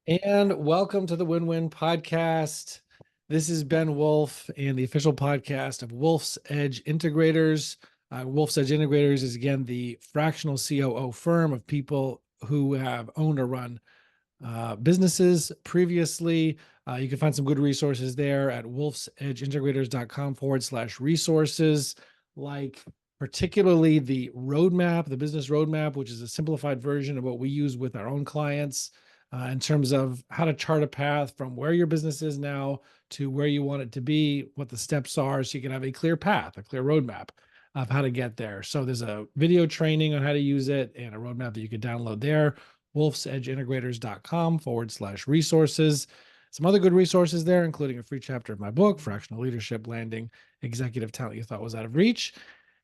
And welcome to the Win-Win Podcast. This is Ben Wolf and the official podcast of Wolf's Edge Integrators. Wolf's Edge Integrators is, again, the fractional COO firm of people who have owned or run businesses previously. You can find some good resources there at wolfsedgeintegrators.com/resources, like particularly the roadmap, the business roadmap, which is a simplified version of what we use with our own clients in terms of how to chart a path from where your business is now to where you want it to be, what the steps are, so you can have a clear path, a clear roadmap of how to get there. So there's a video training on how to use it and a roadmap that you can download there. wolfsedgeintegrators.com/resources. Some other good resources there, including a free chapter of my book, Fractional Leadership: Landing Executive Talent You Thought Was Out of Reach.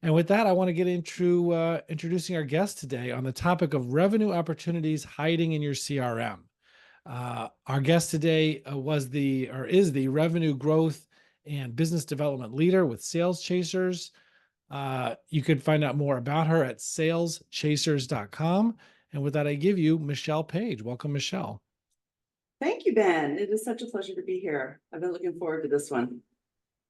And with that, I want to get into introducing our guest today on the topic of revenue opportunities hiding in your CRM. Our guest today is the revenue growth and business development leader with Sales Chasers. You can find out more about her at saleschasers.com. And with that, I give you Michelle Page. Welcome, Michelle. Thank you, Ben. It is such a pleasure to be here. I've been looking forward to this one.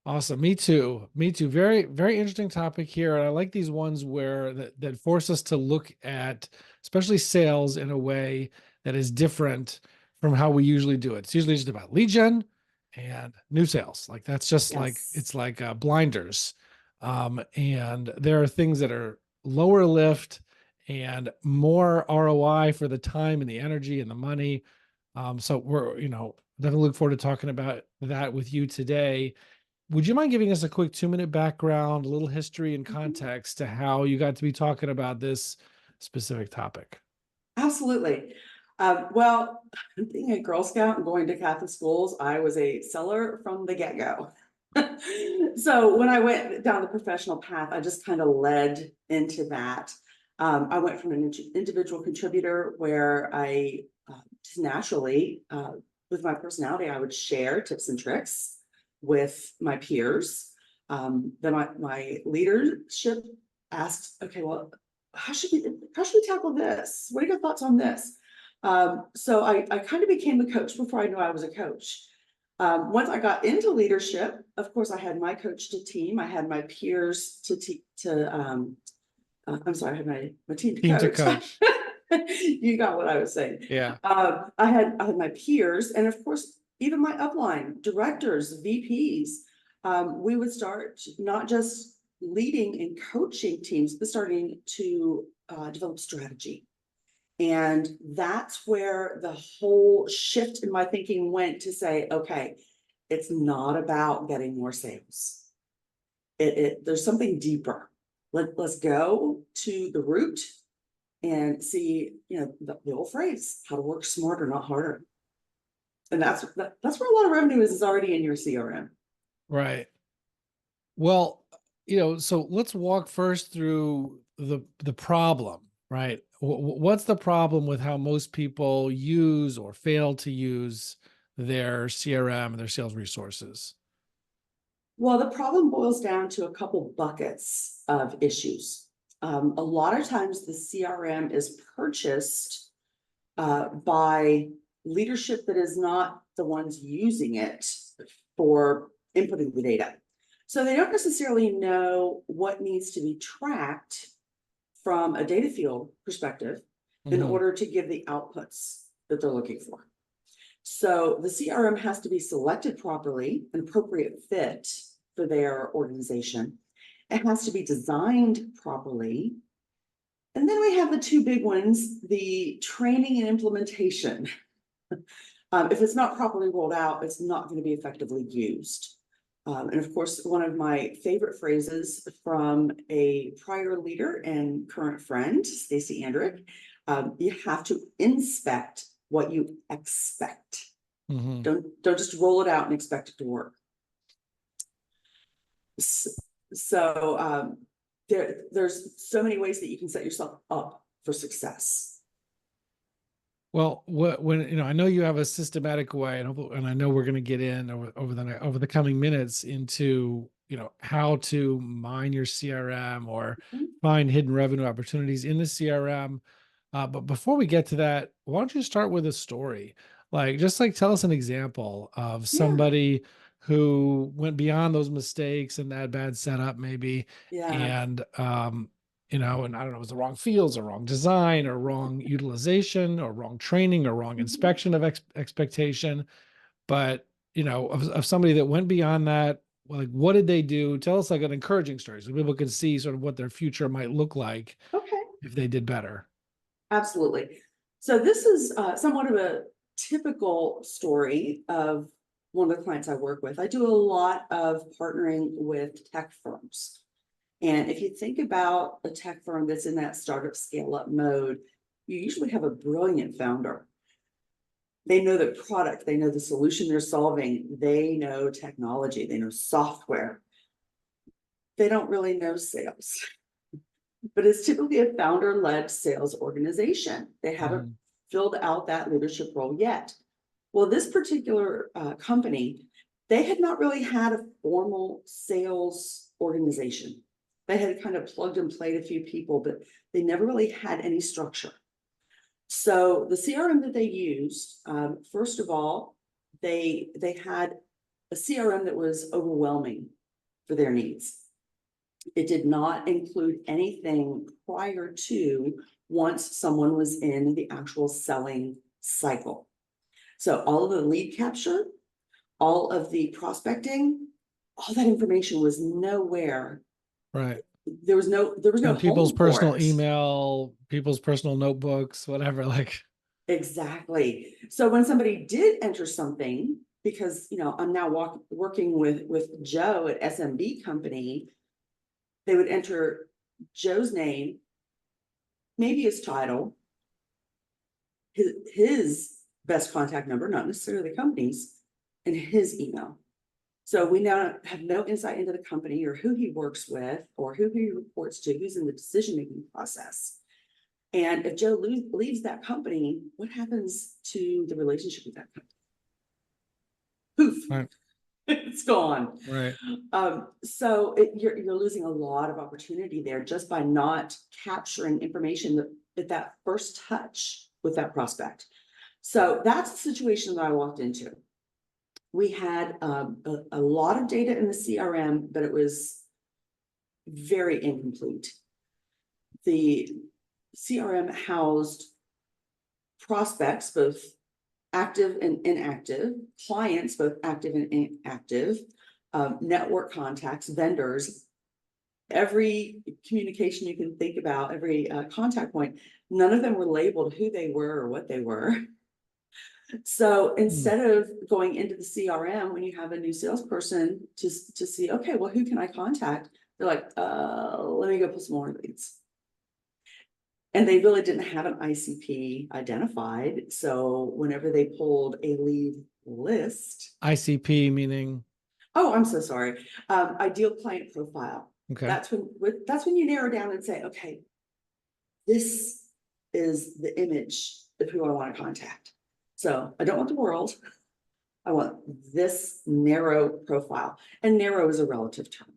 Awesome. Me too. Me too. Very, very interesting topic here. And I like these ones where that force us to look at, especially sales, in a way that is different from how we usually do it. It's usually just about lead gen and new sales. Like that's just like, Yes. it's like blinders. And there are things that are lower lift and more ROI for the time and the energy and the money. So we're, definitely look forward to talking about that with you today. Would you mind giving us a quick 2-minute background, a little history and context to how you got to be talking about this specific topic? Absolutely. Well, being a Girl Scout and going to Catholic schools, I was a seller from the get-go. So when I went down the professional path, I just kind of led into that. I went from an individual contributor where I just naturally, with my personality, I would share tips and tricks with my peers. Then my leadership asked, okay, well, how should we tackle this? What are your thoughts on this? So I kind of became a coach before I knew I was a coach. Once I got into leadership, of course, I had my coach to team. I had my peers I'm sorry, I had my team to Team to coach. coach. You got what I was saying. Yeah. I had my peers, and of course, even my upline directors, VPs. We would start not just leading and coaching teams, but starting to develop strategy. And that's where the whole shift in my thinking went to say, okay, it's not about getting more sales. There's something deeper. Let's go to the root and see, the old phrase, how to work smarter, not harder. And that's where a lot of revenue is already in your CRM. Right. Well, so let's walk first through the problem, right? What's the problem with how most people use or fail to use their CRM and their sales resources? Well, the problem boils down to a couple buckets of issues. A lot of times the CRM is purchased by leadership that is not the ones using it for inputting the data. So they don't necessarily know what needs to be tracked from a data field perspective in order to give the outputs that they're looking for. So the CRM has to be selected properly, an appropriate fit for their organization. It has to be designed properly. And then we have the two big ones, the training and implementation. If it's not properly rolled out, it's not going to be effectively used. And of course, one of my favorite phrases from a prior leader and current friend, Stacy Andrick, you have to inspect what you expect. Don't just roll it out and expect it to work. So there's so many ways that you can set yourself up for success. Well, when I know you have a systematic way, and I know we're going to get in over the coming minutes into how to mine your CRM or find hidden revenue opportunities in the CRM. But before we get to that, why don't you start with a story? Like, just like tell us an example of Yeah, somebody who went beyond those mistakes and that bad setup, maybe, yeah. and and I don't know, it was the wrong fields or wrong design or wrong utilization or wrong training or wrong Mhm. inspection of expectation. But of somebody that went beyond that, like what did they do? Tell us like an encouraging story so people can see sort of what their future might look like Okay, if they did better. absolutely. So this is somewhat of a typical story of one of the clients I work with. I do a lot of partnering with tech firms. And if you think about a tech firm that's in that startup scale up mode, you usually have a brilliant founder. They know the product, they know the solution they're solving, they know technology, they know software. They don't really know sales, but it's typically a founder led sales organization. They haven't Mhm. filled out that leadership role yet. Well, this particular company, they had not really had a formal sales organization. They had kind of plugged and played a few people, but they never really had any structure. So the CRM that they used, first of all, they had a CRM that was overwhelming for their needs. It did not include anything prior to once someone was in the actual selling cycle. So all of the lead capture, all of the prospecting, all that information was nowhere. Right. There was no And people's home for personal it. email, people's personal notebooks, whatever. Like, Exactly. So when somebody did enter something, because I'm now working with Joe at SMB company, they would enter Joe's name, maybe his title, his best contact number, not necessarily the company's, and his email. So we now have no insight into the company or who he works with or who he reports to, who's in the decision-making process. And if Joe leaves that company, what happens to the relationship with that company? Poof, right, it's gone. right, You're losing a lot of opportunity there just by not capturing information at that first touch with that prospect. So that's the situation that I walked into. We had a lot of data in the CRM, but it was very incomplete. The CRM housed prospects, both active and inactive, clients, both active and inactive, network contacts, vendors, every communication you can think about, every contact point. None of them were labeled who they were or what they were. So hmm, instead of going into the CRM when you have a new salesperson to see, okay, well, who can I contact? They're like, let me go pull some more leads. And they really didn't have an ICP identified. So whenever they pulled a lead list, ICP meaning, oh, I'm so sorry. Ideal client profile. okay, That's when you narrow down and say, okay, this is the image of who I want to contact. So I don't want the world. I want this narrow profile. And narrow is a relative term.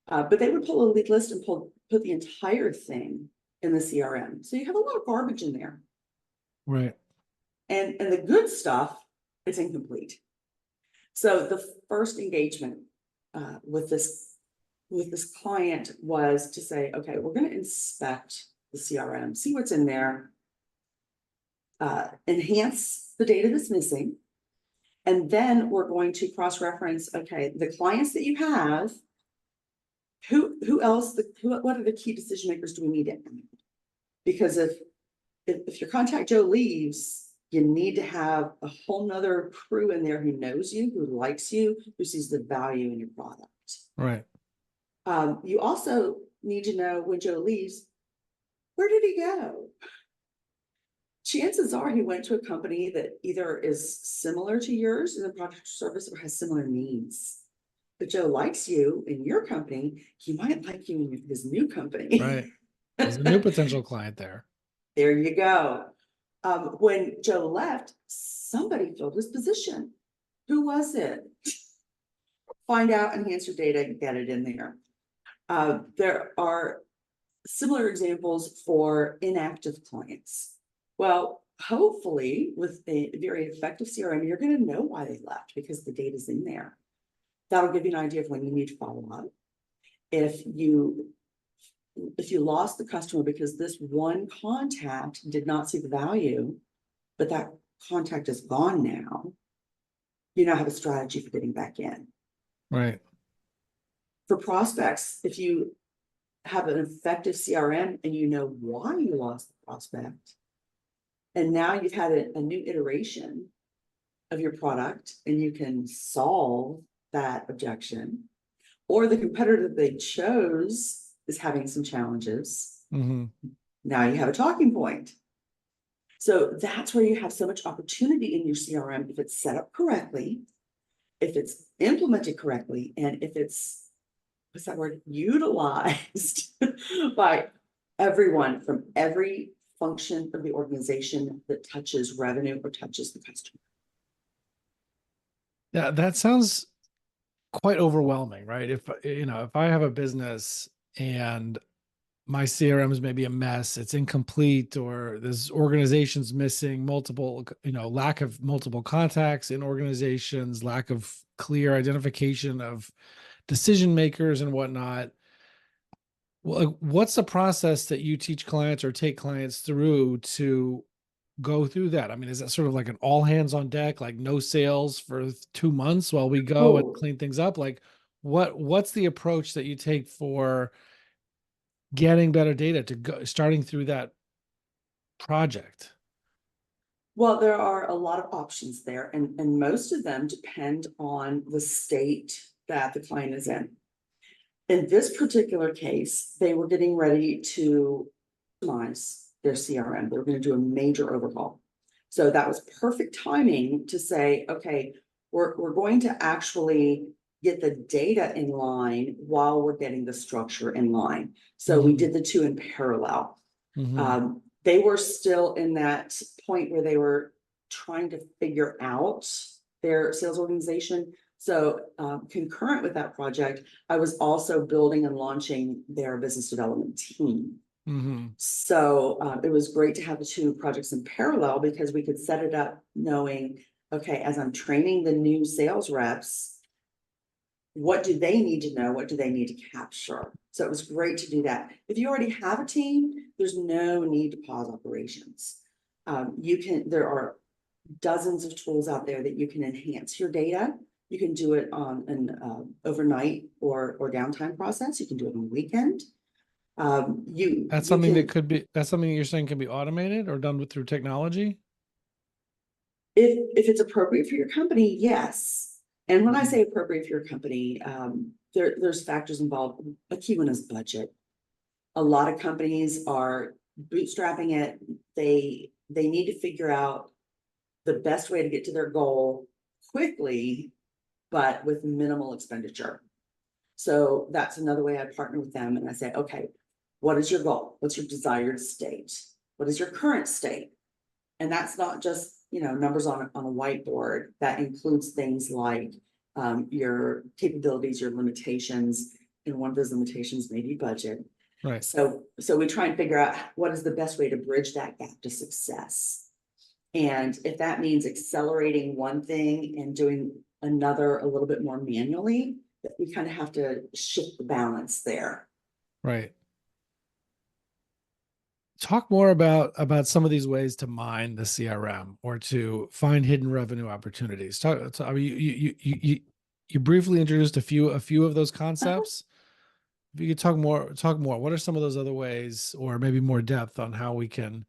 But they would pull a lead list and put the entire thing in the CRM. So you have a lot of garbage in there. right, And the good stuff, it's incomplete. So the first engagement with this client was to say, okay, we're going to inspect the CRM, see what's in there, enhance the data that's missing, and then we're going to cross-reference, okay, the clients that you have, who else, what are the key decision makers do we need to add? Because if your contact Joe leaves, you need to have a whole nother crew in there who knows you, who likes you, who sees the value in your product. right, You also need to know when Joe leaves, where did he go? Chances are he went to a company that either is similar to yours in the product or service or has similar needs. If Joe likes you in your company, he might like you in his new company. right. There's a new potential client there. There you go. When Joe left, somebody filled his position. Who was it? Find out, enhance your data, and get it in there. There are similar examples for inactive clients. Well, hopefully with a very effective CRM, you're going to know why they left because the data's in there. That'll give you an idea of when you need to follow up. If you lost the customer because this one contact did not see the value, but that contact is gone now, you now have a strategy for getting back in. Right. For prospects, if you have an effective CRM and you know why you lost the prospect, and now you've had a new iteration of your product and you can solve that objection, or the competitor that they chose is having some challenges. Mm-hmm. Now you have a talking point. So that's where you have so much opportunity in your CRM if it's set up correctly, if it's implemented correctly, and if it's, what's that word, utilized by everyone from every function of the organization that touches revenue or touches the customer. Yeah, that sounds quite overwhelming, right? If I have a business and my CRM is maybe a mess, it's incomplete, or this organization's missing multiple, lack of multiple contacts in organizations, lack of clear identification of decision makers and whatnot. Well, like, what's the process that you teach clients or take clients through to go through that? I mean, is that sort of like an all hands on deck, like no sales for 2 months while we go and Oh, clean things up? Like, what's the approach that you take for getting better data to go starting through that project? well, there are a lot of options there, and most of them depend on the state that the client is in. In this particular case, they were getting ready to optimize their CRM. They were going to do a major overhaul. So that was perfect timing to say, okay, we're going to actually get the data in line while we're getting the structure in line. So we Mm-hmm. did the two in parallel. Mm-hmm. They were still in that point where they were trying to figure out their sales organization. So concurrent with that project, I was also building and launching their business development team. Mm-hmm. So it was great to have the two projects in parallel because we could set it up knowing, okay, as I'm training the new sales reps, what do they need to know? What do they need to capture? So it was great to do that. If you already have a team, there's no need to pause operations. There are dozens of tools out there that you can enhance your data. You can do it on an overnight or downtime process. You can do it on a weekend. That's You something can, that's something you're saying can be automated or done through technology. if it's appropriate for your company, yes. And when I Mhm. say appropriate for your company, there's factors involved. A key one is budget. A lot of companies are bootstrapping it. They need to figure out the best way to get to their goal quickly, but with minimal expenditure. So that's another way I partner with them and I say, okay, what is your goal? What's your desired state? What is your current state? And that's not just, numbers on a whiteboard. That includes things like your capabilities, your limitations, and one of those limitations may be budget. Right. So we try and figure out what is the best way to bridge that gap to success. And if that means accelerating one thing and doing another a little bit more manually, we kind of have to shift the balance there. Right. Talk more about some of these ways to mine the CRM or to find hidden revenue opportunities. I mean, you briefly introduced a few of those Uh-huh. concepts. If you could talk more. What are some of those other ways, or maybe more depth on how we can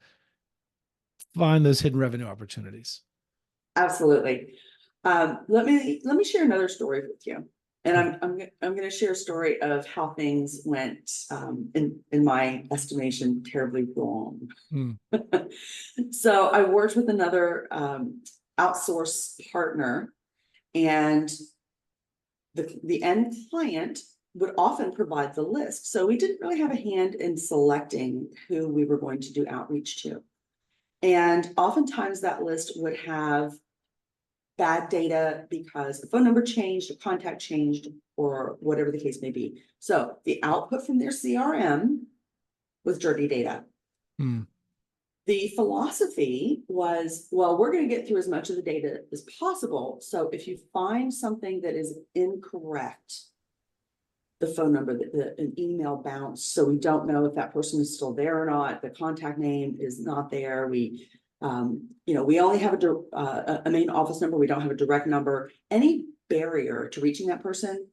find those hidden revenue opportunities? Absolutely. Let me share another story with you. And Okay. I'm going to share a story of how things went in my estimation terribly wrong. Mm, So I worked with another outsource partner, and the end client would often provide the list. So we didn't really have a hand in selecting who we were going to do outreach to. And oftentimes that list would have bad data because the phone number changed, a contact changed, or whatever the case may be. So the output from their CRM was dirty data. mm, The philosophy was, well, we're going to get through as much of the data as possible. So if you find something that is incorrect, the phone number, an email bounce, so we don't know if that person is still there or not. The contact name is not there. We, we only have a main office number. We don't have a direct number. Any barrier to reaching that person,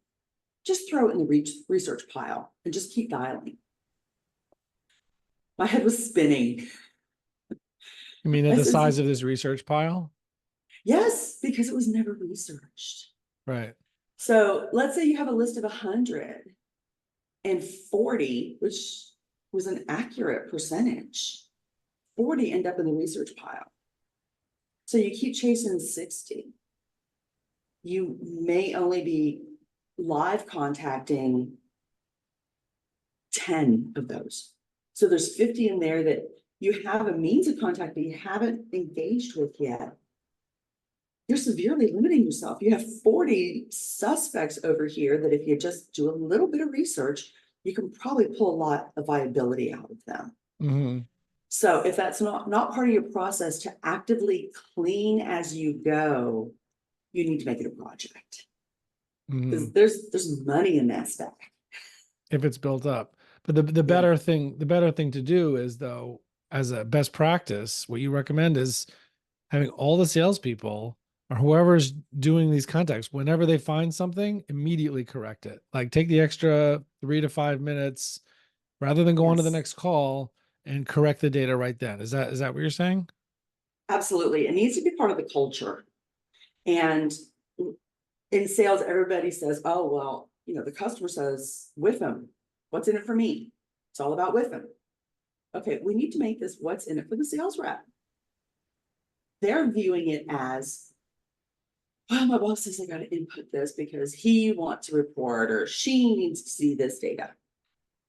just throw it in the research pile and just keep dialing. My head was spinning. You mean at the size of this research pile? Yes, because it was never researched. Right. So let's say you have a list of 140, which was an accurate percentage. 40 end up in the research pile. So you keep chasing 60. You may only be live contacting 10 of those. So there's 50 in there that you have a means of contact that you haven't engaged with yet. You're severely limiting yourself. You have 40 suspects over here that if you just do a little bit of research, you can probably pull a lot of viability out of them. Mm-hmm. So if that's not part of your process to actively clean as you go, you need to make it a project. Because there's money in that stack. If it's built up. But the better thing to do is, though, as a best practice, what you recommend is having all the salespeople or whoever's doing these contacts, whenever they find something, immediately correct it. Like take the extra 3 to 5 minutes rather than go on to the next call and correct the data right then. Is that what you're saying? Absolutely. It needs to be part of the culture. And in sales, everybody says, oh, well, the customer says, with them, what's in it for me? It's all about with them. Okay, we need to make this what's in it for the sales rep. They're viewing it as, well, my boss says I got to input this because he wants to report or she needs to see this data.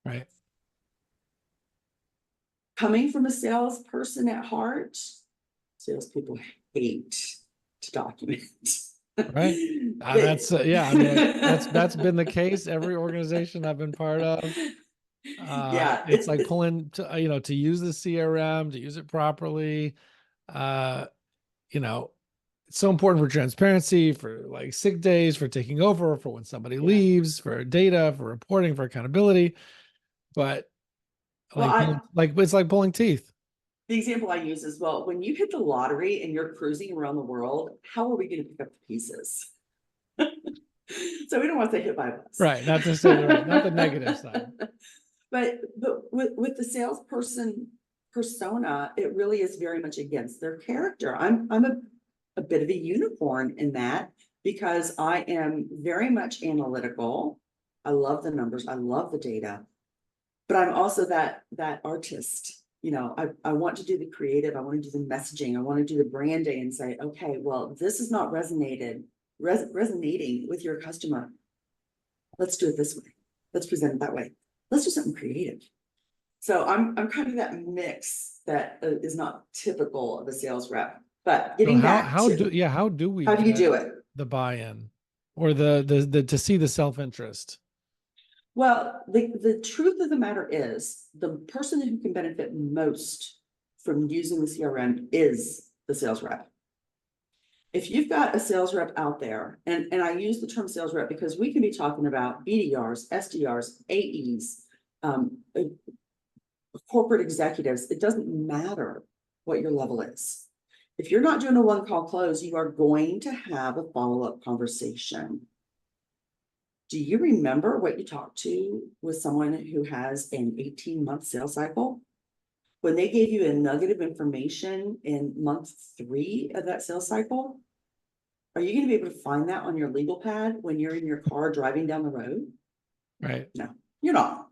Right. Coming from a salesperson at heart, salespeople hate to document. Right. That's I mean, that's been the case every organization I've been part of. It's like pulling to, to use the CRM, to use it properly. It's so important for transparency, for like sick days, for taking over, for when somebody leaves, for data, for reporting, for accountability. But it's like pulling teeth. The example I use is, well, when you hit the lottery and you're cruising around the world, how are we going to pick up the pieces? So we don't want to say hit by a bus. Right. Not to say not the negative side. But with the salesperson persona, it really is very much against their character. I'm a bit of a unicorn in that because I am very much analytical. I love the numbers. I love the data, but I'm also that artist. I want to do the creative. I want to do the messaging. I want to do the branding and say, okay, well, this is not resonating with your customer. Let's do it this way. Let's present it that way. Let's do something creative. So I'm kind of that mix that is not typical of a sales rep. But getting how do you do it? The buy-in or the to see the self-interest? Well, the truth of the matter is the person who can benefit most from using the CRM is the sales rep. If you've got a sales rep out there, and I use the term sales rep because we can be talking about BDRs, SDRs, AEs, corporate executives, it doesn't matter what your level is. If you're not doing a one-call close, you are going to have a follow-up conversation. Do you remember what you talked to with someone who has an 18-month sales cycle? When they gave you a nugget of information in month 3 of that sales cycle, are you going to be able to find that on your legal pad when you're in your car driving down the road? Right. No, you're not.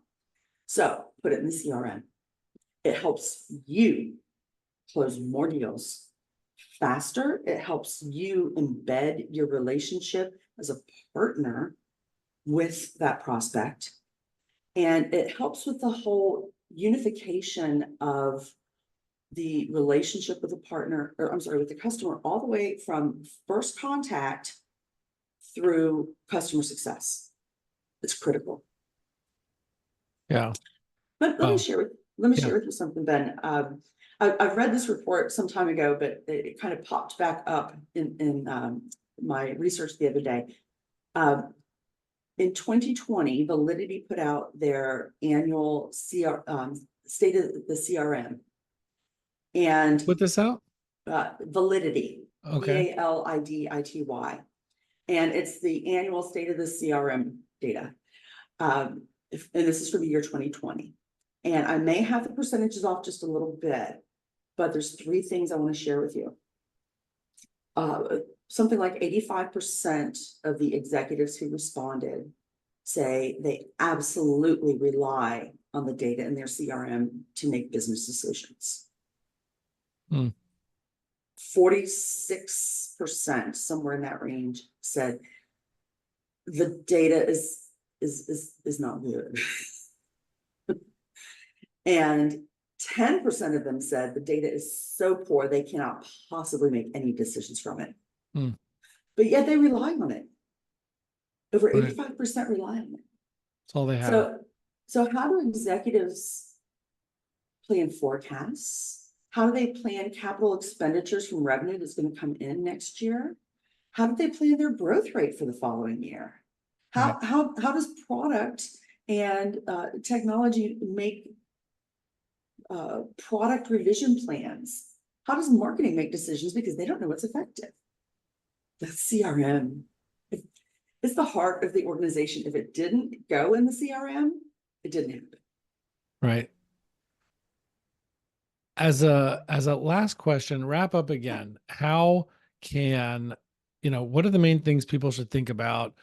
So put it in the CRM. It helps you close more deals faster. It helps you embed your relationship as a partner with that prospect. And it helps with the whole unification of the relationship with the partner, or I'm sorry, with the customer, all the way from first contact through customer success. It's critical. Yeah. But let me share with you something, Ben. I've read this report some time ago, but it kind of popped back up in my research the other day. In 2020, Validity put out their annual state of the CRM, and Put this out. Validity, Okay. Validity, and it's the annual state of the CRM data. And this is for the year 2020. And I may have the percentages off just a little bit, but there's three things I want to share with you. Something like 85% of the executives who responded say they absolutely rely on the data in their CRM to make business decisions. 46%, somewhere in that range, said the data is not good. And 10% of them said the data is so poor they cannot possibly make any decisions from it. But yet they rely on it. Over 85% rely on it. That's all they have. So how do executives plan forecasts? How do they plan capital expenditures from revenue that's going to come in next year? How do they plan their growth rate for the following year? How does product and technology make product revision plans? How does marketing make decisions because they don't know what's effective? The CRM, it's the heart of the organization. If it didn't go in the CRM, it didn't happen. Right. As a last question, wrap up again. How can, what are the main things people should think about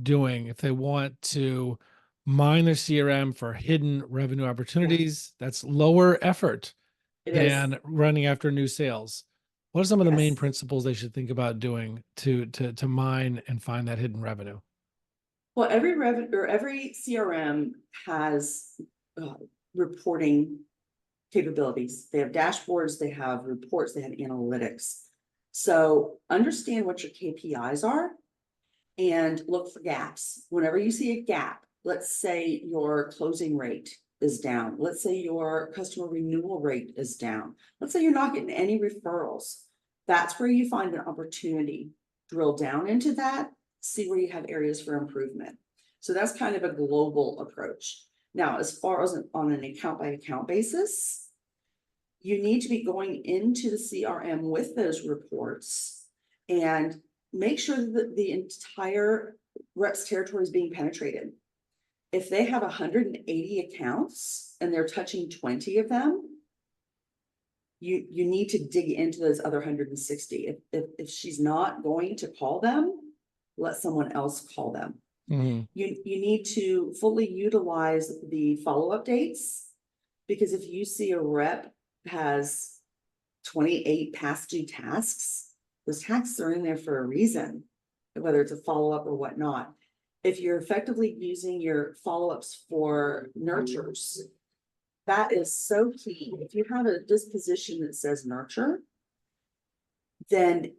doing if they want to mine their CRM for hidden revenue opportunities? That's lower effort than running after new sales. What are some of the main principles they should think about doing to mine and find that hidden revenue? Well, every CRM has reporting capabilities. They have dashboards, they have reports, they have analytics. So understand what your KPIs are and look for gaps. Whenever you see a gap, let's say your closing rate is down. Let's say your customer renewal rate is down. Let's say you're not getting any referrals. That's where you find an opportunity. Drill down into that, see where you have areas for improvement. So that's kind of a global approach. Now, as far as on an account by account basis, you need to be going into the CRM with those reports and make sure that the entire rep's territory is being penetrated. If they have 180 accounts and they're touching 20 of them, you need to dig into those other 160. If she's not going to call them, let someone else call them. You need to fully utilize the follow-up dates, because if you see a rep has 28 past due tasks, those tasks are in there for a reason, whether it's a follow-up or whatnot. If you're effectively using your follow-ups for nurtures, that is so key. If you have a disposition that says nurture, then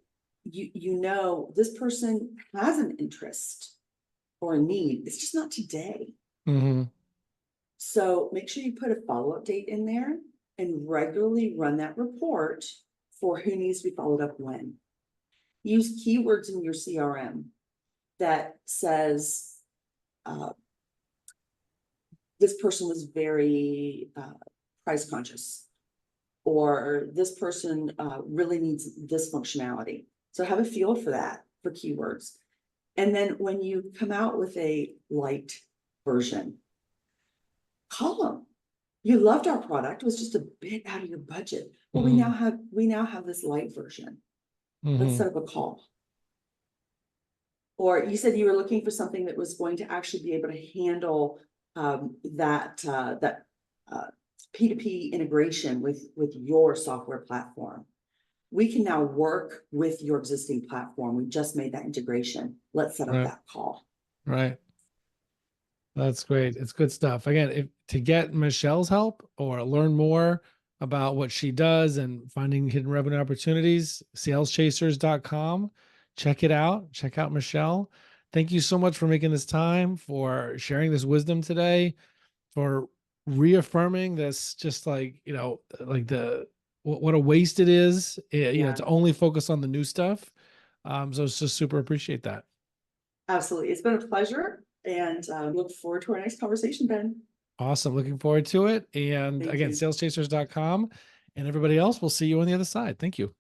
you know this person has an interest or a need. It's just not today. So make sure you put a follow-up date in there and regularly run that report for who needs to be followed up when. Use keywords in your CRM that says, this person was very price conscious, or this person really needs this functionality. So have a field for that, for keywords. And then when you come out with a light version, call them. You loved our product, it was just a bit out of your budget. Well, we now have this light version. Let's set up a call. Or you said you were looking for something that was going to actually be able to handle that P2P integration with your software platform. We can now work with your existing platform. We just made that integration. Let's set up that call. Right. That's great. It's good stuff. Again, to get Michelle's help or learn more about what she does and finding hidden revenue opportunities, saleschasers.com. Check it out. Check out Michelle. Thank you so much for making this time, for sharing this wisdom today, for reaffirming this, just like, like the what a waste it is, Yeah, to only focus on the new stuff. So it's just super appreciate that. absolutely. It's been a pleasure and look forward to our next conversation, Ben. Awesome. Looking forward to it. And Thank again, you. saleschasers.com, and everybody else, we'll see you on the other side. Thank you.